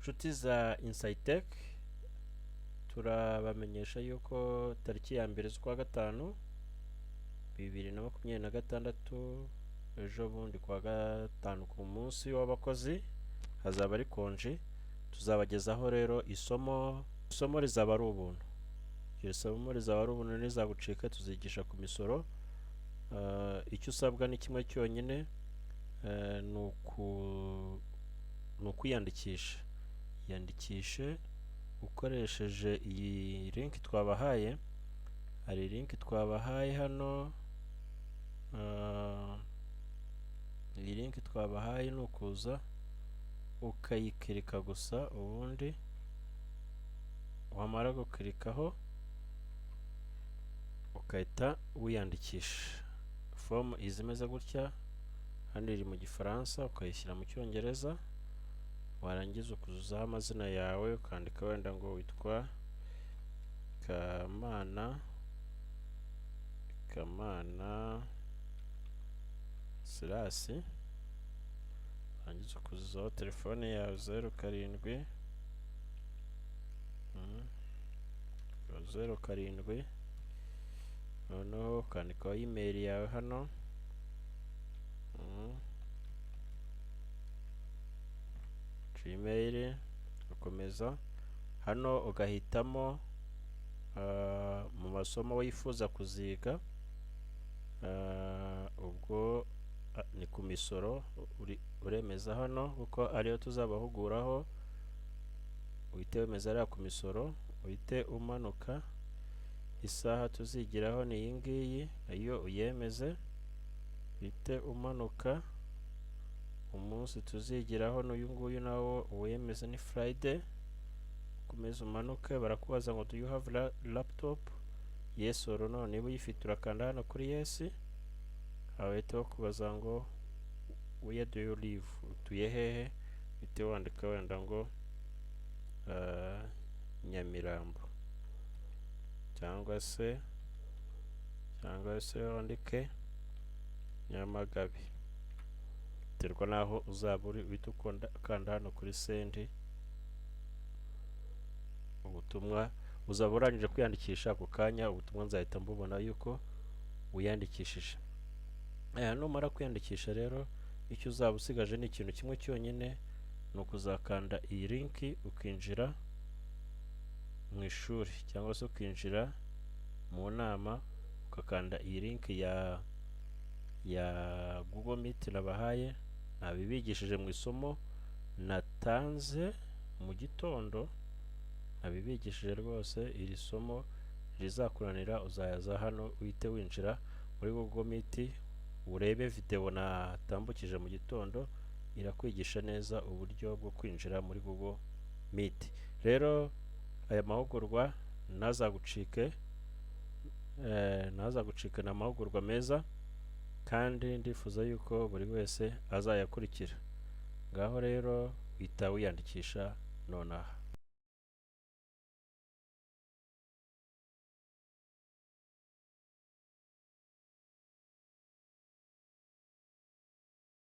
Inshuti za Insightech, turabamenyesha yuko tariki ya mbere z'ukwa gatanu 2026, ejo bundi kwa gatanu ku munsi w'abakozi hazaba ari konji. Tuzabagezaho rero isomo rizaba ari ubuntu. Iryo somo rizaba ari ubuntu, ntizagucika. Tuzigisha ku misoro. Icyo usabwa ni kimwe cyonyine, ni ukwiyandikisha. Yandikishe ukoresheje iyi link twabahaye. Hari link twabahaye hano. Iyi link twabahaye ni ukuza ukayikirika gusa, ubundi wamara gukirikaho ukahita wiyandikisha. Form izimeze gutya, hano iri mu Gifaransa, ukayishyira mu Cyongereza, warangiza ukuzuzaho amazina yawe, ukandika wenda ngo witwa Kamana Sirasi, warangiza ukuzuzaho telefone yawe 07 07, noneho ukandikaho email yawe hano, Gmail, ukomeza hano ugahitamo mu masomo wifuza kuziga. Ubwo ni ku misoro, uremeza hano kuko ariyo tuzabahuguraho. Uhite wemeza ariya ku misoro, uhite umanuka. Isaha tuzigiraho ni iyi ngiyi, iyo uyemeze uhite umanuka. Umunsi tuzigiraho n'uyu nguyu nawo uwemeze ni Friday. Ukomeza umanuke, barakubaza ngo do you have laptop, yes or no. Niba uyifite urakanda hano kuri yes, bahita bakubaza ngo where do you live, utuye hehe, uhite wandika wenda ngo Nyamirambo, cyangwa se wandike Nyamagabe, biterwa naho uzaba uri. Uhita ukanda hano kuri send. Ubutumwa uzaba urangije kwiyandikisha ako kanya, ubutumwa nzahita mbubona yuko wiyandikishije. Numara kwiyandikisha rero, icyo uzaba usigaje ni ikintu kimwe cyonyine, ni ukuzakanda iyi link ukinjira mu ishuri, cyangwa se ukinjira mu nama, ukakanda iyi link ya Google Meet nabahaye. Nabibigishije mu isomo natanze mu gitondo, nabibigishije rwose. Iri somo rizakuranira, uzayaza hano, uhite winjira muri Google Meet, urebe video natambukije mu gitondo. Irakwigisha neza uburyo bwo kwinjira muri Google Meet. Rero aya mahugurwa ntazagucike, ni amahugurwa meza, kandi ndifuza yuko buri wese azayakurikira. Ngaho rero uhita wiyandikisha nonaha.